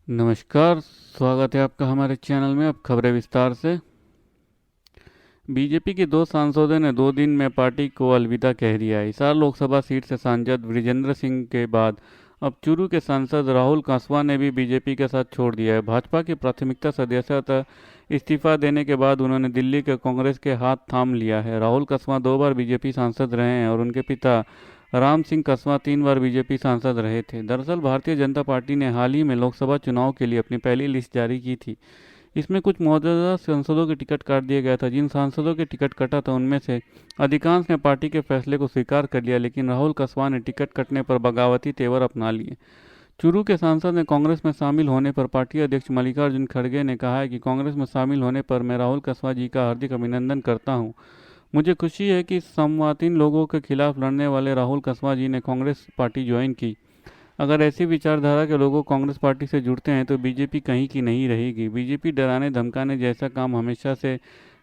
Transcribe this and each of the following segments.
नमस्कार। स्वागत है आपका हमारे चैनल में। अब खबरें विस्तार से। बीजेपी के दो सांसदों ने 2 दिन में पार्टी को अलविदा कह दिया है। हिसार लोकसभा सीट से सांसद वृजेंद्र सिंह के बाद अब चूरू के सांसद राहुल कांसवा ने भी बीजेपी के साथ छोड़ दिया है। भाजपा की प्राथमिकता सदस्यता इस्तीफा देने के बाद उन्होंने दिल्ली के कांग्रेस के हाथ थाम लिया है। राहुल कांसवा 2 बार बीजेपी सांसद रहे हैं और उनके पिता राम सिंह कस्वा 3 बार बीजेपी सांसद रहे थे। दरअसल भारतीय जनता पार्टी ने हाल ही में लोकसभा चुनाव के लिए अपनी पहली लिस्ट जारी की थी। इसमें कुछ मौजूदा सांसदों के टिकट काट दिया गया था। जिन सांसदों के टिकट कटा था उनमें से अधिकांश ने पार्टी के फैसले को स्वीकार कर लिया, लेकिन राहुल कस्वा ने टिकट कटने पर बगावती तेवर अपना लिए। चूरू के सांसद ने कांग्रेस में शामिल होने पर पार्टी अध्यक्ष मल्लिकार्जुन खड़गे ने कहा है कि कांग्रेस में शामिल होने पर मैं राहुल कस्वा जी का हार्दिक अभिनंदन करता हूं। मुझे खुशी है कि संवादहीन लोगों के खिलाफ लड़ने वाले राहुल कस्वा जी ने कांग्रेस पार्टी ज्वाइन की। अगर ऐसी विचारधारा के लोग कांग्रेस पार्टी से जुड़ते हैं तो बीजेपी कहीं की नहीं रहेगी। बीजेपी डराने धमकाने जैसा काम हमेशा से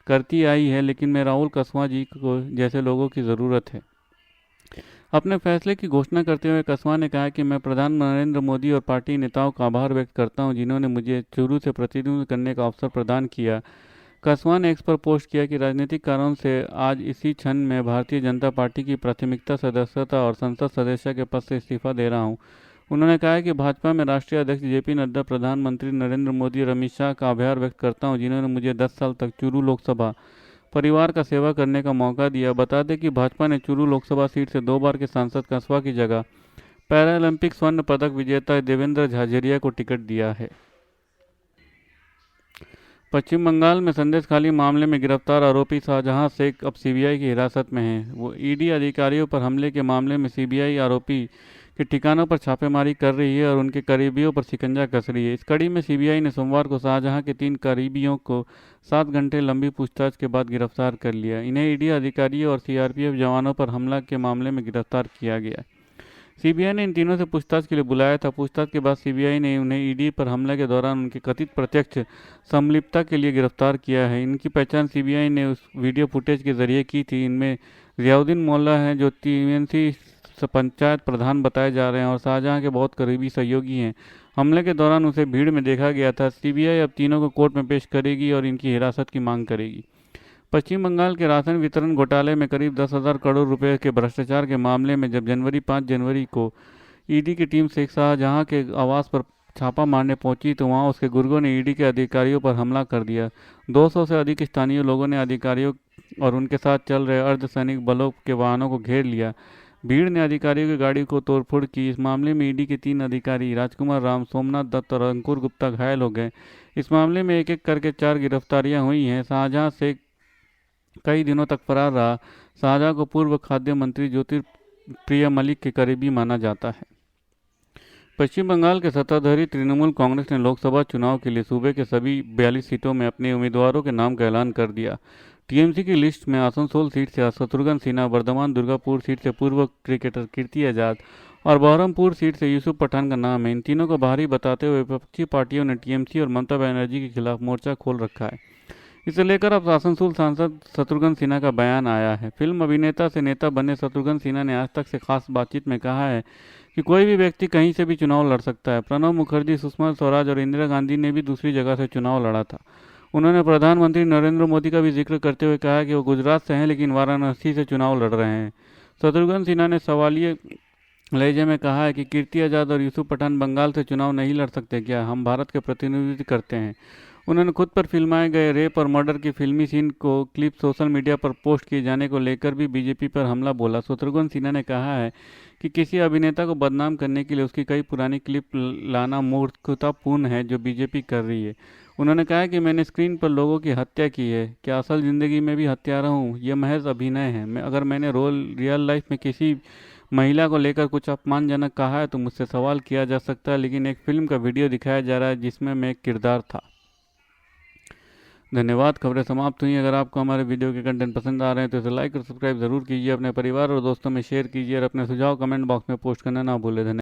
करती आई है, लेकिन मैं राहुल कस्वा जी को जैसे लोगों की ज़रूरत है। अपने फैसले की घोषणा करते हुए कस्वा ने कहा कि मैं प्रधानमंत्री नरेंद्र मोदी और पार्टी नेताओं का आभार व्यक्त करता हूं, जिन्होंने मुझे चूरू से प्रतिनिधित्व करने का अवसर प्रदान किया। कस्वा ने एक्स पर पोस्ट किया कि राजनीतिक कारणों से आज इसी क्षण में भारतीय जनता पार्टी की प्राथमिकता सदस्यता और संसद सदस्य के पद से इस्तीफा दे रहा हूं। उन्होंने कहा कि भाजपा में राष्ट्रीय अध्यक्ष जेपी नड्डा, प्रधानमंत्री नरेंद्र मोदी और अमित शाह का आभार व्यक्त करता हूं, जिन्होंने मुझे 10 साल तक चूरू लोकसभा परिवार का सेवा करने का मौका दिया। बता दें कि भाजपा ने चूरू लोकसभा सीट से 2 बार के सांसद कस्वा की जगह पैरालंपिक स्वर्ण पदक विजेता देवेंद्र झाझरिया को टिकट दिया है। पश्चिम बंगाल में संदेश खाली मामले में गिरफ्तार आरोपी शाहजहां शेख अब सीबीआई की हिरासत में है। वो ईडी अधिकारियों पर हमले के मामले में सीबीआई आरोपी के ठिकानों पर छापेमारी कर रही है और उनके करीबियों पर शिकंजा कस रही है। इस कड़ी में सीबीआई ने सोमवार को शाहजहां के 3 करीबियों को 7 घंटे लंबी पूछताछ के बाद गिरफ्तार कर लिया। इन्हें ईडी अधिकारियों और सीआरपीएफ जवानों पर हमला के मामले में गिरफ्तार किया गया। सीबीआई ने इन तीनों से पूछताछ के लिए बुलाया था। पूछताछ के बाद सीबीआई ने उन्हें ईडी पर हमले के दौरान उनके कथित प्रत्यक्ष संलिप्तता के लिए गिरफ्तार किया है। इनकी पहचान सीबीआई ने उस वीडियो फुटेज के जरिए की थी। इनमें रियाउद्दीन मोल्ला हैं, जो टीएमसी पंचायत प्रधान बताए जा रहे हैं और शाहजहां के बहुत करीबी सहयोगी हैं। हमले के दौरान उसे भीड़ में देखा गया था। सीबीआई अब तीनों को कोर्ट में पेश करेगी और इनकी हिरासत की मांग करेगी। पश्चिम बंगाल के राशन वितरण घोटाले में करीब 10,000 करोड़ रुपए के भ्रष्टाचार के मामले में जब 5 जनवरी को ईडी की टीम शेख शाहजहां के आवास पर छापा मारने पहुंची तो वहां उसके गुर्गों ने ईडी के अधिकारियों पर हमला कर दिया। 200 से अधिक स्थानीय लोगों ने अधिकारियों और उनके साथ चल रहे अर्धसैनिक बलों के वाहनों को घेर लिया। भीड़ ने अधिकारियों की गाड़ी को तोड़फोड़ की। इस मामले में ईडी के 3 अधिकारी राजकुमार राम, सोमनाथ दत्त और अंकुर गुप्ता घायल हो गए। इस मामले में एक एक करके 4 गिरफ्तारियां हुई हैं। शाहजहां से कई दिनों तक फरार रहा। शाहजहां को पूर्व खाद्य मंत्री ज्योतिप्रिय मलिक के करीबी माना जाता है। पश्चिम बंगाल के सत्ताधारी तृणमूल कांग्रेस ने लोकसभा चुनाव के लिए सूबे के सभी 42 सीटों में अपने उम्मीदवारों के नाम का ऐलान कर दिया। टीएमसी की लिस्ट में आसनसोल सीट से शत्रुघ्न सिन्हा, बर्धमान दुर्गापुर सीट से पूर्व क्रिकेटर कीर्ति आजाद और बहरमपुर सीट से यूसुफ पठान का नाम है। इन तीनों को बाहरी बताते हुए विपक्षी पार्टियों ने टीएमसी और ममता बनर्जी के खिलाफ मोर्चा खोल रखा है। इसे लेकर अब आसनसोल सांसद शत्रुघ्न सिन्हा का बयान आया है। फिल्म अभिनेता से नेता बने शत्रुघ्न सिन्हा ने आज तक से खास बातचीत में कहा है कि कोई भी व्यक्ति कहीं से भी चुनाव लड़ सकता है। प्रणब मुखर्जी, सुषमा स्वराज और इंदिरा गांधी ने भी दूसरी जगह से चुनाव लड़ा था। उन्होंने प्रधानमंत्री नरेंद्र मोदी का भी जिक्र करते हुए कहा कि वो गुजरात से हैं लेकिन वाराणसी से चुनाव लड़ रहे हैं। शत्रुघ्न सिन्हा ने सवालिया लहजे में कहा है कि कीर्ति आजाद और यूसुफ पठान बंगाल से चुनाव नहीं लड़ सकते क्या? हम भारत के प्रतिनिधित्व करते हैं। उन्होंने खुद पर फिल्माए गए रेप और मर्डर की फिल्मी सीन को क्लिप सोशल मीडिया पर पोस्ट किए जाने को लेकर भी बीजेपी पर हमला बोला। शत्रुघ्न सिन्हा ने कहा है कि किसी अभिनेता को बदनाम करने के लिए उसकी कई पुरानी क्लिप लाना मूर्खतापूर्ण है, जो बीजेपी कर रही है। उन्होंने कहा कि मैंने स्क्रीन पर लोगों की हत्या की है, क्या असल ज़िंदगी में भी हत्यारा हूँ? यह महज अभिनय है। अगर मैंने रियल लाइफ में किसी महिला को लेकर कुछ अपमानजनक कहा है तो मुझसे सवाल किया जा सकता है, लेकिन एक फिल्म का वीडियो दिखाया जा रहा है जिसमें मैं एक किरदार था। धन्यवाद। खबरें समाप्त हुई। अगर आपको हमारे वीडियो के कंटेंट पसंद आ रहे हैं तो इसे लाइक और सब्सक्राइब जरूर कीजिए। अपने परिवार और दोस्तों में शेयर कीजिए और अपने सुझाव कमेंट बॉक्स में पोस्ट करना ना भूलें। धन्यवाद।